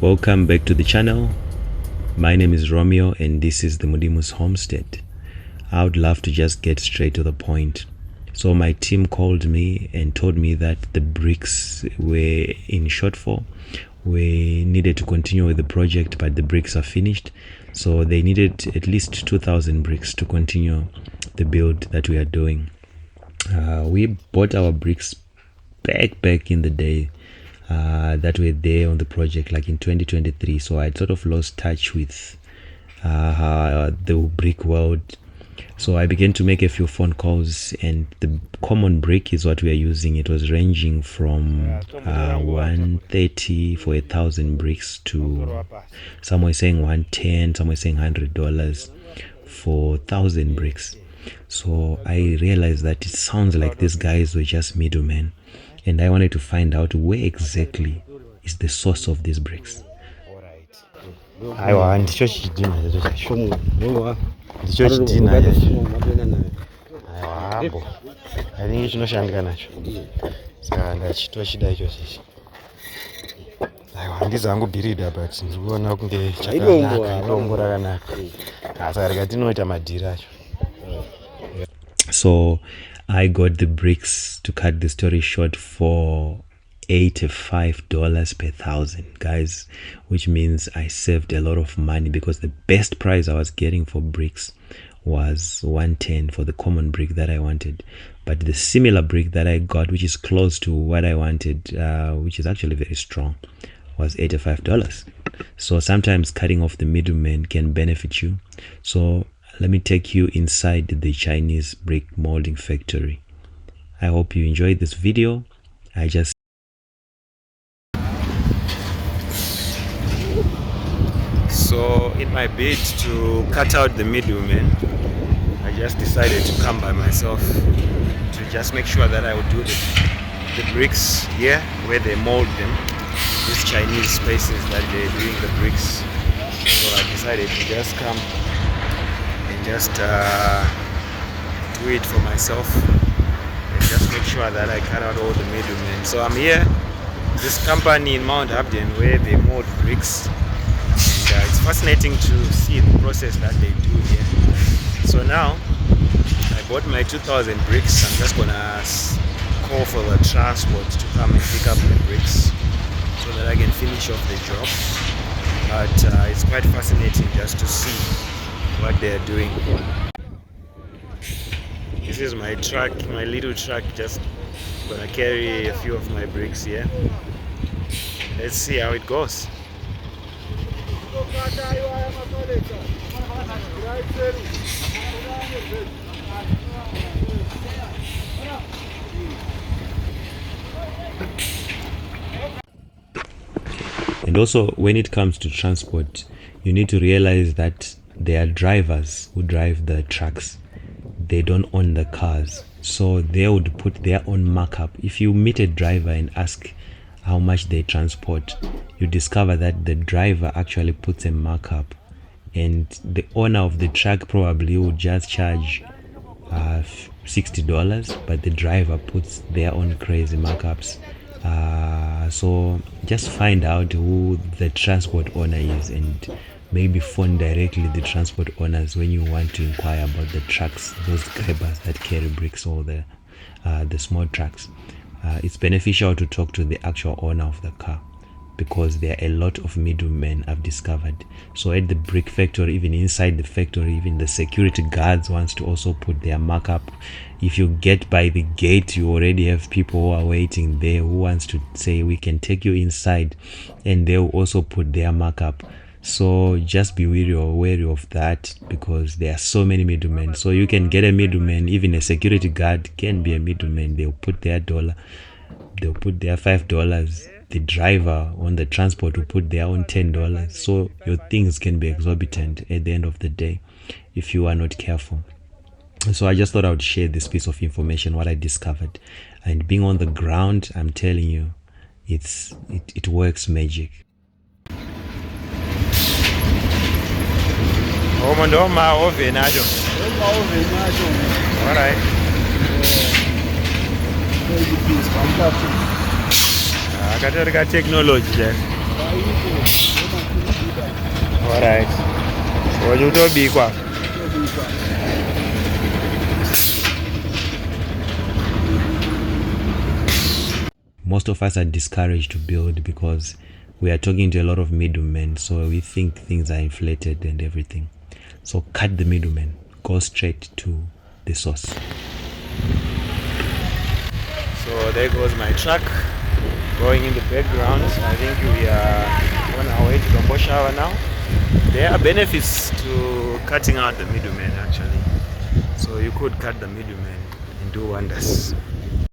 Welcome back to the channel. My name is Romeo and this is the Mudimu's Homestead. I would love to just get straight to the point. So my team called me and told me that the bricks were in shortfall. We needed to continue with the project, but the bricks are finished. So they needed at least 2,000 bricks to continue the build that we are doing. We bought our bricks back in the day that were there on the project, like in 2023. So I sort of lost touch with the brick world. So I began to make a few phone calls, and the common brick is what we are using. It was ranging from 130 for 1,000 bricks to some were saying 110, some were saying $100 for 1,000 bricks. So I realized that it sounds like these guys were just middlemen, and I wanted to find out where exactly is the source of these bricks. Aiwa, ndicho chidhina ndicho chidhina aiwa hapo chinoshandika nacho saka ndachitochida ichochi aiwa handizi hangu bhirida but ndiri kuona kunge chakanaka idombo rakanaka saka rikatinoita madhiri acho. So I got the bricks, to cut the story short, for $85 per 1,000, guys, which means I saved a lot of money, because the best price I was getting for bricks was 110 for the common brick that I wanted, but the similar brick that I got, which is close to what I wanted, which is actually very strong, was $85. So sometimes cutting off the middleman can benefit you. So let me take you inside the Chinese brick molding factory. I hope you enjoyed this video. So in my bid to cut out the middleman, I just decided to come by myself to just make sure that I would do the bricks here where they mold them, these Chinese spaces that they're doing the bricks. So I decided to just come and just do it for myself and just make sure that I cut out all the middlemen. So I'm here, this company in Mount Abden, where they mold bricks. It's fascinating to see the process that they do here. So now I bought my 2,000 bricks. I'm just gonna call for the transport to come and pick up the bricks so that I can finish off the job. But it's quite fascinating just to see what they're doing. This is my truck, my little truck, just gonna carry a few of my bricks here. Let's see how it goes. And also, when it comes to transport, you need to realize that there are drivers who drive the trucks. They don't own the cars, so they would put their own markup. If you meet a driver and ask how much they transport, you discover that the driver actually puts a markup, and the owner of the truck probably would just charge $60, but the driver puts their own crazy markups. So just find out who the transport owner is, and maybe phone directly the transport owners when you want to inquire about the trucks, those grabbers that carry bricks, or the small trucks. It's beneficial to talk to the actual owner of the car, because there are a lot of middlemen, I've discovered. So at the brick factory, even inside the factory, even the security guards wants to also put their markup. If you get by the gate, you already have people who are waiting there who wants to say, we can take you inside, and they'll also put their markup. So just be wary of that, because there are so many middlemen. So you can get a middleman, even a security guard can be a middleman. They'll put their $1, they'll put their $5. The driver on the transport will put their own $10. So your things can be exorbitant at the end of the day if you are not careful. So I just thought I would share this piece of information, what I discovered. And being on the ground, I'm telling you, it works magic. Alright. Technology there. Alright. Wachutobikwa. Most of us are discouraged to build because we are talking to a lot of middlemen, so we think things are inflated and everything. So cut the middleman, go straight to the source. So there goes my truck going in the background. I think we are on our way to Domboshawa now. There are benefits to cutting out the middleman actually. So you could cut the middleman and do wonders.